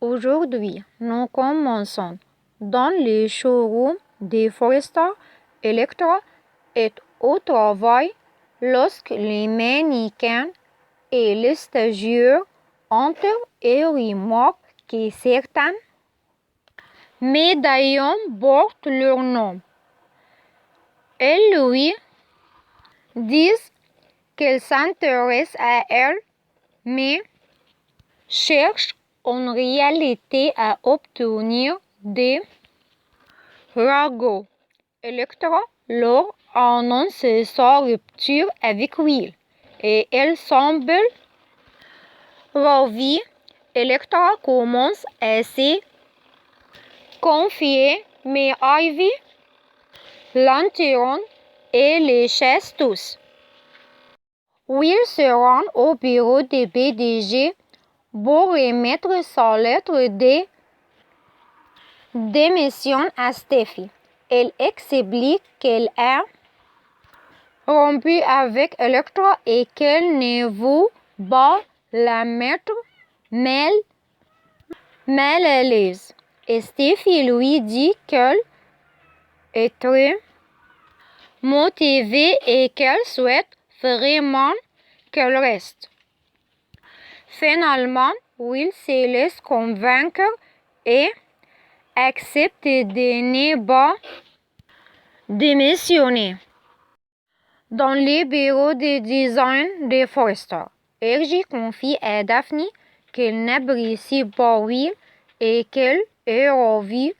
Aujourd'hui, nous commençons dans le showroom des Forester. Electra est au travail lorsque les mannequins et les stagiaires entrent et remarquent que certains médaillons portent leur nom. Elles lui disent qu'elle s'intéresse à elle, mais cherche en réalité à obtenir des ragots. Electra leur annonce sa rupture avec Will et elle semble ravie. Electra commence à se confier, mais Ivy l'interrompt et les chasse tous. Will se rend au bureau du PDG pour remettre sa lettre de démission à Steffi. Elle explique qu'elle a rompu avec Electra et qu'elle ne veut pas la mettre mal à l'aise. Et Steffi lui dit qu'elle est très motivée et qu'elle souhaite vraiment qu'elle reste. Finalement, Will se laisse convaincre et accepte de ne pas démissionner. Dans le bureau de design de Forester, Ergie confie à Daphne qu'elle n'apprécie pas Will et qu'elle est ravie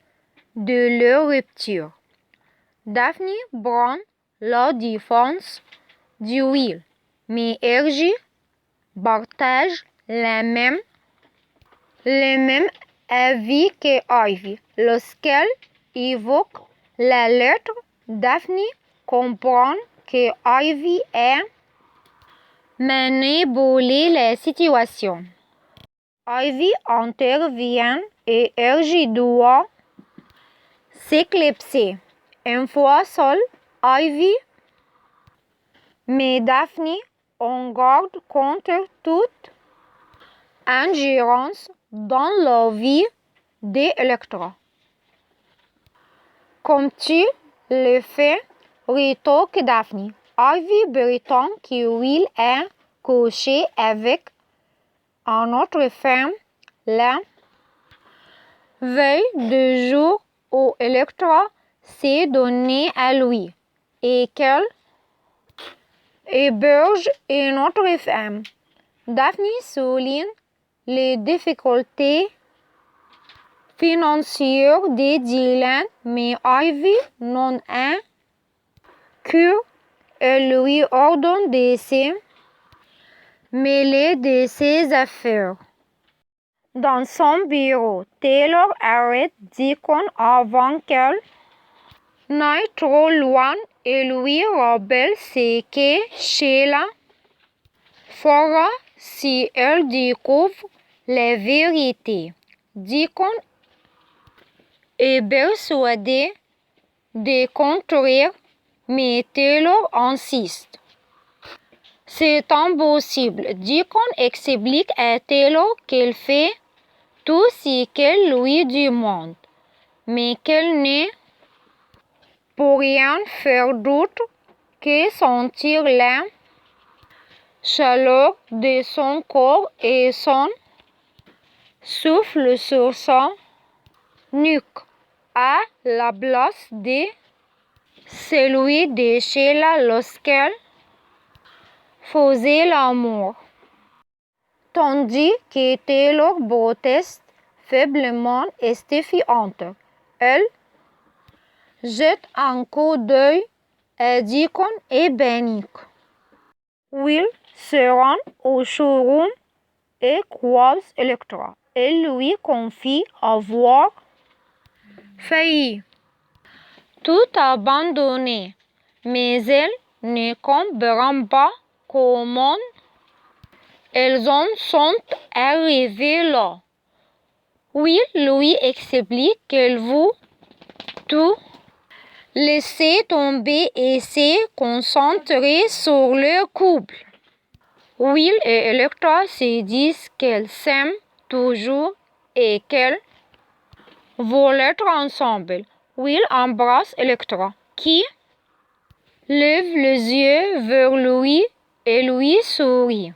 de leur rupture. Daphne prend la défense de Will, mais Ergie partage le même avis que Ivy. Lorsqu'elle évoque la lettre, Daphne comprend que Ivy a manipulé la situation. Ivy intervient et Ergie doit s'éclipser. Une fois seule, Ivy met Daphne en garde contre toute ingérence dans la vie d'Electra. Comme tu le fais, rétorque Daphne. Ivy prétend que Will a couché avec une autre femme la veille du jour où Electra s'est donnée à lui et qu'elle héberge une autre femme. Daphne souligne les difficultés financières de Dylan, mais Ivy n'en a cure. Elle lui ordonne de se mêler de ses affaires. Dans son bureau, Taylor arrête Deacon avant qu'elle n'aille trop loin et lui rappelle ce que Sheila fera si elle découvre la vérité. Deacon est persuadé de contraire, mais Taylor insiste. C'est impossible. Deacon explique à Taylor qu'elle fait tout ce qu'elle lui demande, mais qu'elle ne peut rien faire d'autre que sentir la chaleur de son corps et son souffle sur son nuque, à la place de celui de Sheila lorsqu'elle faisait l'amour. Tandis que Taylor proteste faiblement et Steffi entre. Elle jette un coup d'œil à Deacon et Bennick. Will se rend au showroom et croise Electra. Elle lui confie avoir failli tout abandonner, mais elle ne comprend pas comment elles en sont arrivées là. Will lui explique qu'elle veut tout laisser tomber et se concentrer sur leur couple. Will et Electra se disent qu'elles s'aiment toujours et qu'elles veulent être ensemble. Will embrasse Electra, qui lève les yeux vers lui et lui sourit.